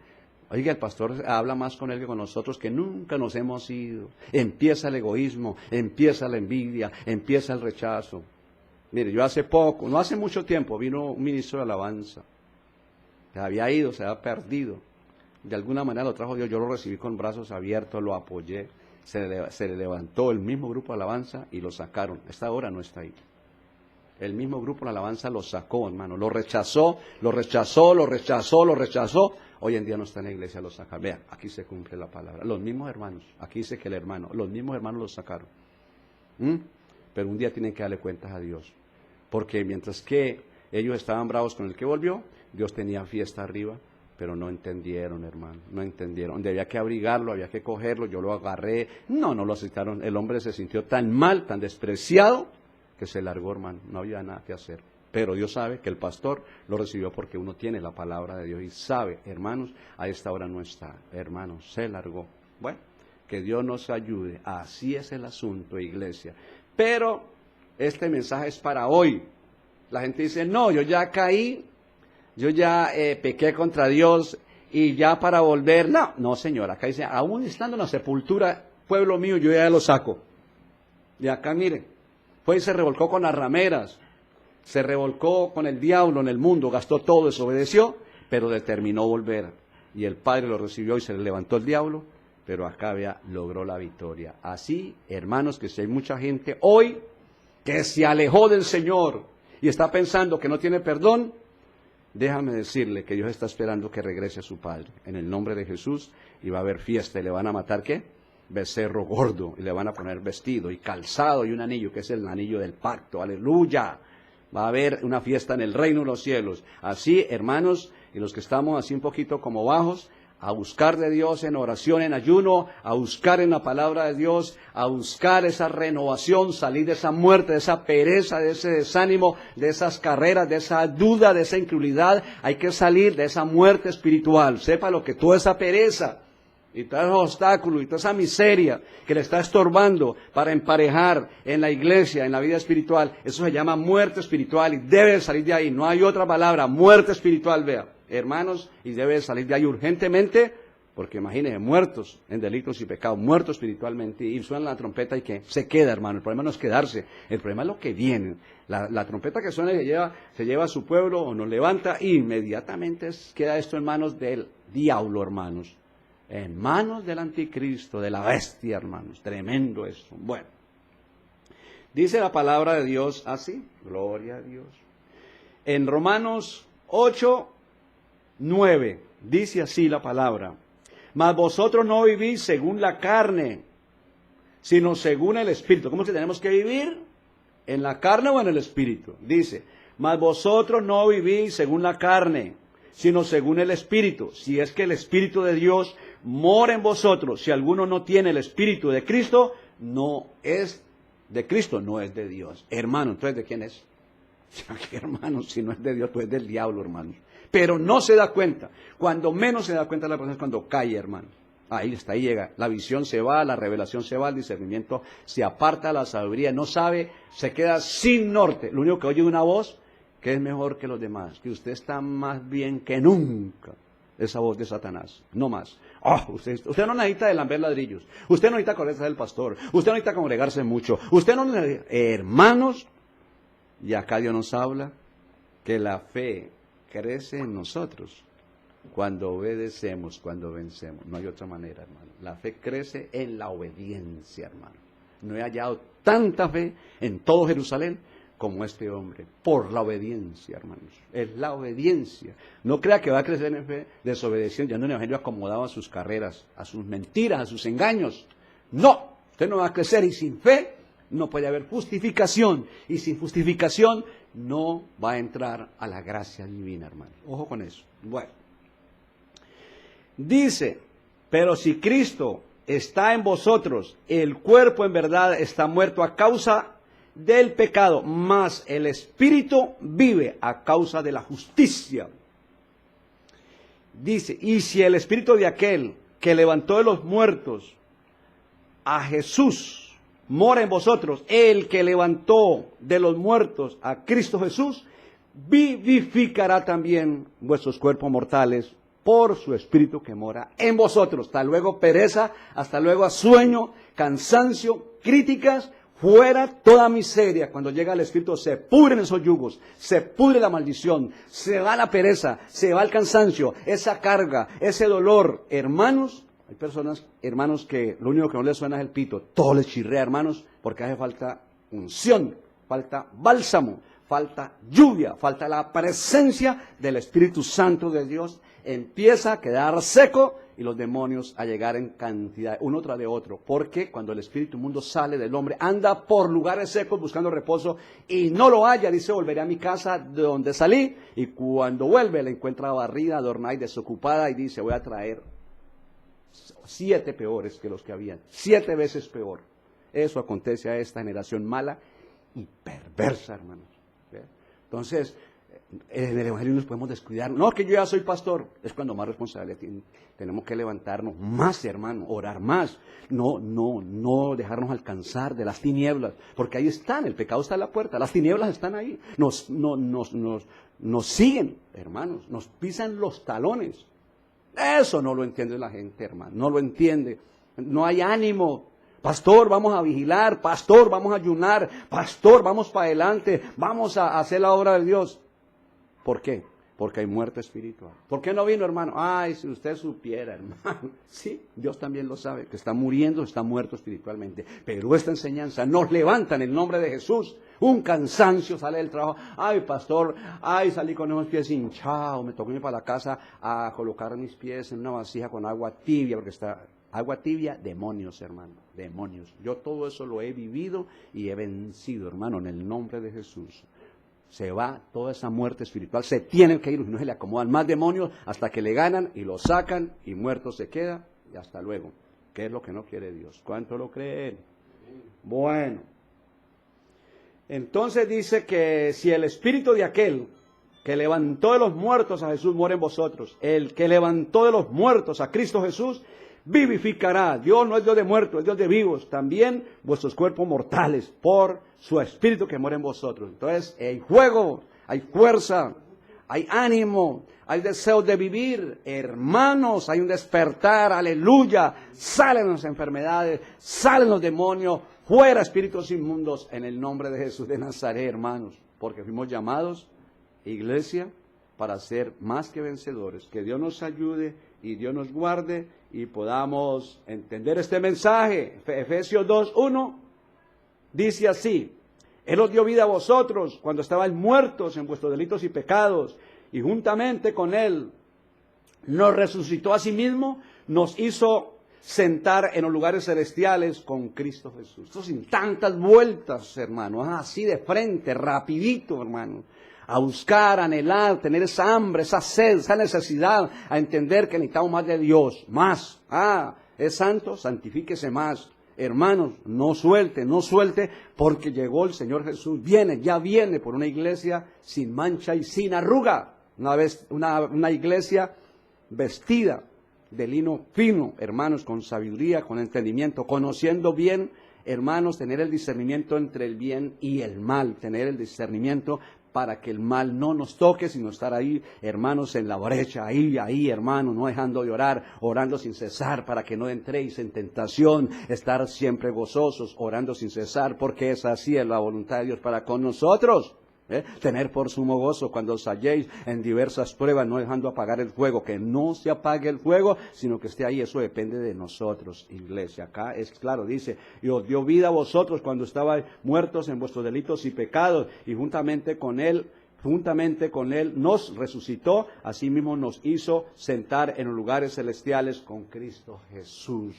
Oiga, el pastor habla más con él que con nosotros, que nunca nos hemos ido. Empieza el egoísmo, empieza la envidia, empieza el rechazo. Mire, yo hace poco, no hace mucho tiempo, vino un ministro de alabanza, se había ido, se había perdido. De alguna manera lo trajo Dios, yo lo recibí con brazos abiertos, lo apoyé. se le levantó el mismo grupo de alabanza y lo sacaron. Esta hora no está ahí. El mismo grupo de alabanza lo sacó, hermano. Lo rechazó. Hoy en día no está en la iglesia, lo sacaron. Vean, aquí se cumple la palabra. Los mismos hermanos, aquí dice que los mismos hermanos lo sacaron. Pero un día tienen que darle cuentas a Dios. Porque mientras que ellos estaban bravos con el que volvió, Dios tenía fiesta arriba. Pero no entendieron, hermano, no entendieron. Donde había que abrigarlo, había que cogerlo, yo lo agarré. No lo aceptaron. El hombre se sintió tan mal, tan despreciado, que se largó, hermano. No había nada que hacer. Pero Dios sabe que el pastor lo recibió porque uno tiene la palabra de Dios y sabe, hermanos, a esta hora no está. Hermanos, se largó. Bueno, que Dios nos ayude. Así es el asunto, iglesia. Pero este mensaje es para hoy. La gente dice, no, yo ya caí. Yo ya pequé contra Dios y ya para volver, no señor, acá dice, aún estando en la sepultura, pueblo mío, yo ya lo saco. Y acá miren, fue y se revolcó con las rameras, se revolcó con el diablo en el mundo, gastó todo, desobedeció, pero determinó volver. Y el Padre lo recibió y se le levantó el diablo, pero acá vea, logró la victoria. Así, hermanos, que si hay mucha gente hoy que se alejó del Señor y está pensando que no tiene perdón, déjame decirle que Dios está esperando que regrese a su Padre, en el nombre de Jesús, y va a haber fiesta, y le van a matar, ¿qué? Becerro gordo, y le van a poner vestido, y calzado, y un anillo, que es el anillo del pacto, aleluya, va a haber una fiesta en el reino de los cielos. Así, hermanos, y los que estamos así un poquito como bajos, a buscar de Dios en oración, en ayuno, a buscar en la palabra de Dios, a buscar esa renovación, salir de esa muerte, de esa pereza, de ese desánimo, de esas carreras, de esa duda, de esa incredulidad. Hay que salir de esa muerte espiritual. Sepa lo que toda esa pereza y todos esos obstáculos y toda esa miseria que le está estorbando para emparejar en la iglesia, en la vida espiritual, eso se llama muerte espiritual y debe salir de ahí. No hay otra palabra, muerte espiritual, vea. Hermanos, y debe salir de ahí urgentemente, porque imagínense, muertos en delitos y pecados, muertos espiritualmente, y suena la trompeta y que se queda, hermano. El problema no es quedarse, el problema es lo que viene. La trompeta que suena se lleva a su pueblo o nos levanta, e inmediatamente queda esto en manos del diablo, hermanos. En manos del anticristo, de la bestia, hermanos. Tremendo eso. Bueno, dice la palabra de Dios así, gloria a Dios. En Romanos 8:9, dice así la palabra: mas vosotros no vivís según la carne, sino según el Espíritu. ¿Cómo es que tenemos que vivir? ¿En la carne o en el Espíritu? Dice, mas vosotros no vivís según la carne, sino según el Espíritu. Si es que el Espíritu de Dios mora en vosotros. Si alguno no tiene el Espíritu de Cristo, no es de Cristo, no es de Dios. Hermano, ¿entonces de quién es? Hermano, si no es de Dios, pues es del diablo, hermanos. Pero no se da cuenta. Cuando menos se da cuenta la persona es cuando cae, hermano. Ahí está, ahí llega. La visión se va, la revelación se va, el discernimiento se aparta, la sabiduría no sabe, se queda sin norte. Lo único que oye una voz que es mejor que los demás, que usted está más bien que nunca. Esa voz de Satanás, no más. Usted no necesita de lamber ladrillos, usted no necesita correrse del pastor, usted no necesita congregarse mucho, usted no necesita... Hermanos, y acá Dios nos habla que la fe crece en nosotros cuando obedecemos, cuando vencemos. No hay otra manera, hermano. La fe crece en la obediencia, hermano. No he hallado tanta fe en todo Jerusalén como este hombre, por la obediencia, hermanos. Es la obediencia. No crea que va a crecer en fe desobedeciendo, ya no en el evangelio acomodado a sus carreras, a sus mentiras, a sus engaños. No, usted no va a crecer, y sin fe no puede haber justificación, y sin justificación no va a entrar a la gracia divina, hermano. Ojo con eso. Bueno, dice, pero si Cristo está en vosotros, el cuerpo en verdad está muerto a causa del pecado, mas el Espíritu vive a causa de la justicia. Dice, y si el Espíritu de aquel que levantó de los muertos a Jesús mora en vosotros, el que levantó de los muertos a Cristo Jesús, vivificará también vuestros cuerpos mortales por su Espíritu que mora en vosotros. Hasta luego pereza, hasta luego sueño, cansancio, críticas. Fuera toda miseria. Cuando llega el Espíritu se pudren esos yugos, se pudre la maldición, se va la pereza, se va el cansancio, esa carga, ese dolor. Hermanos, Hay personas, hermanos, que lo único que no les suena es el pito. Todo les chirrea, hermanos, porque hace falta unción, falta bálsamo, falta lluvia, falta la presencia del Espíritu Santo de Dios. Empieza a quedar seco y los demonios a llegar en cantidad, uno tras de otro. Porque cuando el espíritu inmundo sale del hombre, anda por lugares secos buscando reposo y no lo halla. Dice, volveré a mi casa de donde salí. Y cuando vuelve, la encuentra barrida, adornada y desocupada. Y dice, voy a traer 7 peores que los que habían. 7 veces peor. Eso acontece a esta generación mala y perversa, hermanos. ¿Ve? Entonces, en el Evangelio nos podemos descuidar. No, que yo ya soy pastor. Es cuando más responsabilidad tenemos que levantarnos más, hermano, orar más. No dejarnos alcanzar de las tinieblas. Porque ahí están, el pecado está en la puerta, las tinieblas están ahí. Nos siguen, hermanos, nos pisan los talones. Eso no lo entiende la gente, hermano, no lo entiende. No hay ánimo. Pastor, vamos a vigilar. Pastor, vamos a ayunar. Pastor, vamos para adelante. Vamos a hacer la obra de Dios. ¿Por qué? Porque hay muerte espiritual. ¿Por qué no vino, hermano? Ay, si usted supiera, hermano. Sí, Dios también lo sabe, que está muriendo, está muerto espiritualmente. Pero esta enseñanza nos levanta en el nombre de Jesús. Un cansancio, sale del trabajo. Ay, pastor, ay, salí con unos pies hinchados. Me tocó irme para la casa a colocar mis pies en una vasija con agua tibia, porque está... Agua tibia, demonios, hermano, demonios. Yo todo eso lo he vivido y he vencido, hermano, en el nombre de Jesús. Se va toda esa muerte espiritual, se tienen que ir, no se le acomodan más demonios hasta que le ganan y lo sacan y muerto se queda y hasta luego. ¿Qué es lo que no quiere Dios? ¿Cuánto lo creen? Bueno, entonces dice que si el espíritu de aquel que levantó de los muertos a Jesús mora en vosotros, el que levantó de los muertos a Cristo Jesús, vivificará. Dios no es Dios de muertos, es Dios de vivos. También vuestros cuerpos mortales por su espíritu que mora en vosotros. Entonces hay fuego, hay fuerza, hay ánimo, hay deseo de vivir. Hermanos, hay un despertar, aleluya. Salen las enfermedades, salen los demonios, fuera espíritus inmundos en el nombre de Jesús de Nazaret, hermanos. Porque fuimos llamados, iglesia, para ser más que vencedores. Que Dios nos ayude y Dios nos guarde y podamos entender este mensaje. Efesios 2:1 dice así: Él os dio vida a vosotros cuando estabais muertos en vuestros delitos y pecados, y juntamente con Él nos resucitó a sí mismo, nos hizo sentar en los lugares celestiales con Cristo Jesús. Esto sin tantas vueltas, hermano, así de frente, rapidito, hermano. A buscar, a anhelar, tener esa hambre, esa sed, esa necesidad, a entender que necesitamos más de Dios, más. Es santo, santifíquese más. Hermanos, no suelte, porque llegó el Señor Jesús, ya viene por una iglesia sin mancha y sin arruga. Una iglesia vestida de lino fino, hermanos, con sabiduría, con entendimiento, conociendo bien, hermanos, tener el discernimiento entre el bien y el mal, tener el discernimiento para que el mal no nos toque, sino estar ahí, hermanos, en la brecha, ahí, hermanos, no dejando de orar, orando sin cesar, para que no entréis en tentación, estar siempre gozosos, orando sin cesar, porque es así la voluntad de Dios para con nosotros. Tener por sumo gozo cuando os halléis en diversas pruebas, no dejando apagar el fuego, que no se apague el fuego, sino que esté ahí. Eso depende de nosotros, iglesia. Acá es claro, dice, y os dio vida a vosotros cuando estabais muertos en vuestros delitos y pecados, y juntamente con Él nos resucitó, asimismo nos hizo sentar en los lugares celestiales con Cristo Jesús.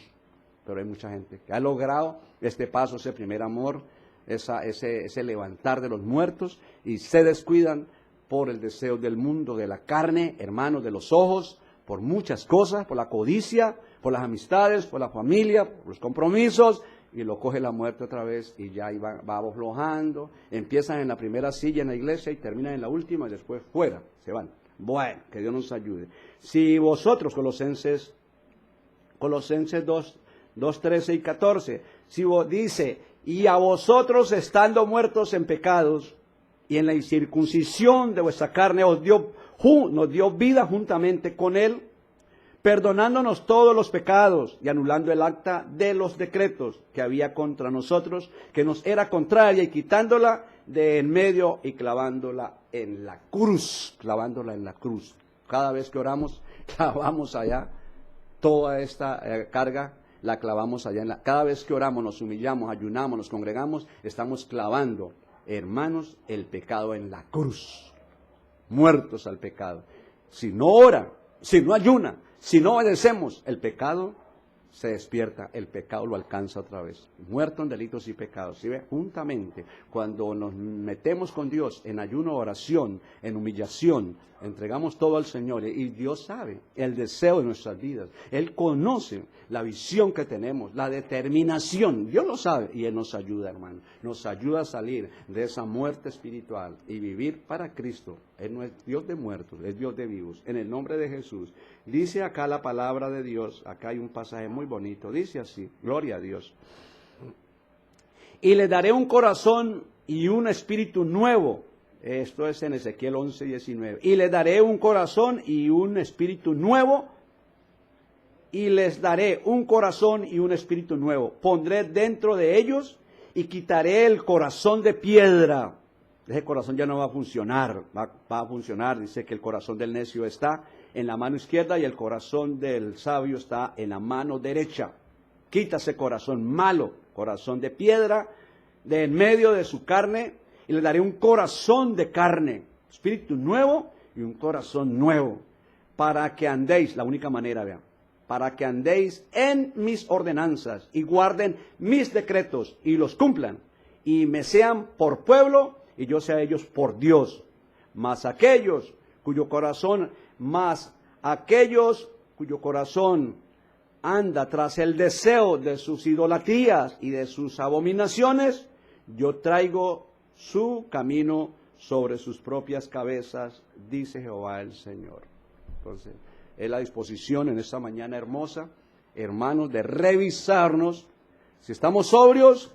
Pero hay mucha gente que ha logrado este paso, ese primer amor, ese levantar de los muertos, y se descuidan por el deseo del mundo, de la carne, hermanos, de los ojos, por muchas cosas, por la codicia, por las amistades, por la familia, por los compromisos, y lo coge la muerte otra vez y ya va aflojando. Empiezan en la primera silla en la iglesia y terminan en la última y después fuera, se van. Bueno, que Dios nos ayude. Si vosotros, Colosenses 2, 13 y 14, si vos dice, y a vosotros estando muertos en pecados y en la incircuncisión de vuestra carne nos dio vida juntamente con Él, perdonándonos todos los pecados y anulando el acta de los decretos que había contra nosotros, que nos era contraria, y quitándola de en medio y clavándola en la cruz. Cada vez que oramos, clavamos allá toda esta carga la clavamos allá cada vez que oramos, nos humillamos, ayunamos, nos congregamos, estamos clavando, hermanos, el pecado en la cruz, muertos al pecado. Si no ora, si no ayuna, si no obedecemos, el pecado se despierta, el pecado lo alcanza otra vez. Muerto en delitos y pecados. ¿Sí ve? Juntamente, cuando nos metemos con Dios en ayuno, oración, en humillación, entregamos todo al Señor, y Dios sabe el deseo de nuestras vidas. Él conoce la visión que tenemos, la determinación. Dios lo sabe y Él nos ayuda, hermano. Nos ayuda a salir de esa muerte espiritual y vivir para Cristo. Él no es Dios de muertos, es Dios de vivos. En el nombre de Jesús. Dice acá la palabra de Dios, acá hay un pasaje muy bonito, dice así, gloria a Dios. Y le daré un corazón y un espíritu nuevo. Esto es en Ezequiel 11:19. Y les daré un corazón y un espíritu nuevo. Y les daré un corazón y un espíritu nuevo. Pondré dentro de ellos y quitaré el corazón de piedra. Ese corazón ya no va a funcionar, va a funcionar. Dice que el corazón del necio está en la mano izquierda y el corazón del sabio está en la mano derecha. Quita ese corazón malo, corazón de piedra, de en medio de su carne, y le daré un corazón de carne, espíritu nuevo y un corazón nuevo, para que andéis, la única manera, vean, para que andéis en mis ordenanzas y guarden mis decretos y los cumplan, y me sean por pueblo y yo sea ellos por Dios. Mas aquellos cuyo corazón anda tras el deseo de sus idolatrías y de sus abominaciones, yo traigo su camino sobre sus propias cabezas, dice Jehová el Señor. Entonces, es la disposición en esta mañana hermosa, hermanos, de revisarnos si estamos sobrios,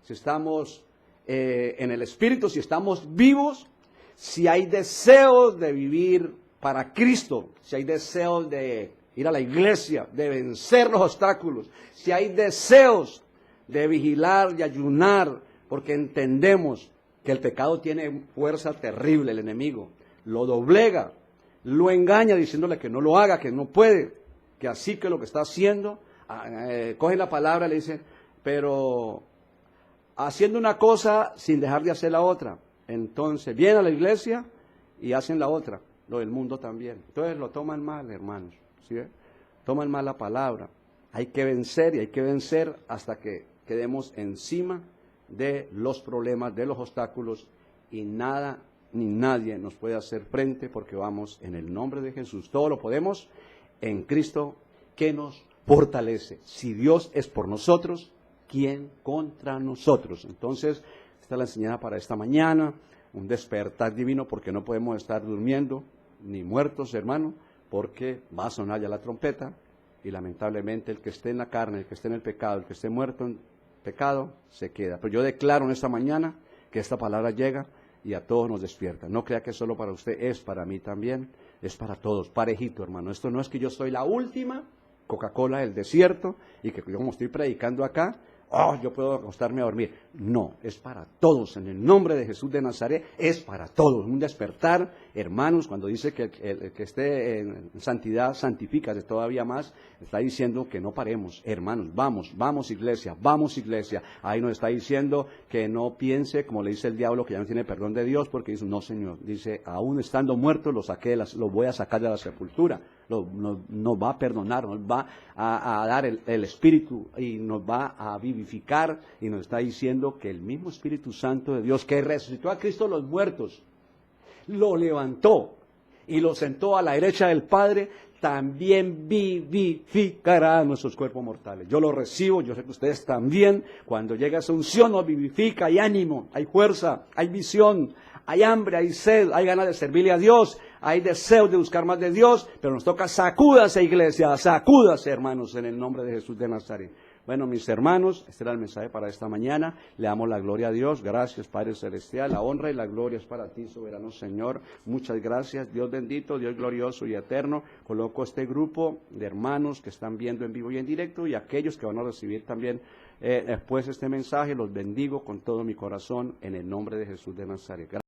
si estamos en el Espíritu, si estamos vivos, si hay deseos de vivir para Cristo, si hay deseos de ir a la iglesia, de vencer los obstáculos, si hay deseos de vigilar y ayunar, porque entendemos que el pecado tiene fuerza terrible, el enemigo lo doblega, lo engaña diciéndole que no lo haga, que no puede, que así que lo que está haciendo, coge la palabra y le dice, pero haciendo una cosa sin dejar de hacer la otra. Entonces vienen a la iglesia y hacen la otra, lo del mundo también. Entonces lo toman mal, hermanos, ¿sí? Toman mal la palabra. Hay que vencer y hay que vencer hasta que quedemos encima de los problemas, de los obstáculos, y nada ni nadie nos puede hacer frente, porque vamos en el nombre de Jesús. Todo lo podemos en Cristo que nos fortalece. Si Dios es por nosotros, ¿quién contra nosotros? Entonces, esta es la enseñanza para esta mañana, un despertar divino, porque no podemos estar durmiendo ni muertos, hermano, porque va a sonar ya la trompeta, y lamentablemente el que esté en la carne, el que esté en el pecado, el que esté muerto en pecado, se queda. Pero yo declaro en esta mañana que esta palabra llega y a todos nos despierta. No crea que es solo para usted, es para mí también, es para todos, parejito, hermano. Esto no es que yo soy la última Coca-Cola del desierto y que yo, como estoy predicando acá, yo puedo acostarme a dormir. No, es para todos, en el nombre de Jesús de Nazaret, es para todos. Un despertar, hermanos, cuando dice que el que esté en santidad, santifícase todavía más, está diciendo que no paremos, hermanos, vamos iglesia, ahí nos está diciendo que no piense, como le dice el diablo, que ya no tiene perdón de Dios, porque dice, no Señor, dice, aún estando muerto, lo voy a sacar de la sepultura, nos va a perdonar, nos va a dar el Espíritu y nos va a vivificar, y nos está diciendo que el mismo Espíritu Santo de Dios que resucitó a Cristo los muertos, lo levantó y lo sentó a la derecha del Padre, también vivificará nuestros cuerpos mortales. Yo lo recibo, yo sé que ustedes también, cuando llega esa unción nos vivifica, hay ánimo, hay fuerza, hay visión, hay hambre, hay sed, hay ganas de servirle a Dios, hay deseo de buscar más de Dios, pero nos toca sacúdase iglesia, sacúdase hermanos en el nombre de Jesús de Nazaret. Bueno, mis hermanos, este era el mensaje para esta mañana. Le damos la gloria a Dios. Gracias, Padre Celestial. La honra y la gloria es para ti, soberano Señor. Muchas gracias. Dios bendito, Dios glorioso y eterno. Coloco este grupo de hermanos que están viendo en vivo y en directo, y aquellos que van a recibir también después este mensaje. Los bendigo con todo mi corazón en el nombre de Jesús de Nazaret. Gracias.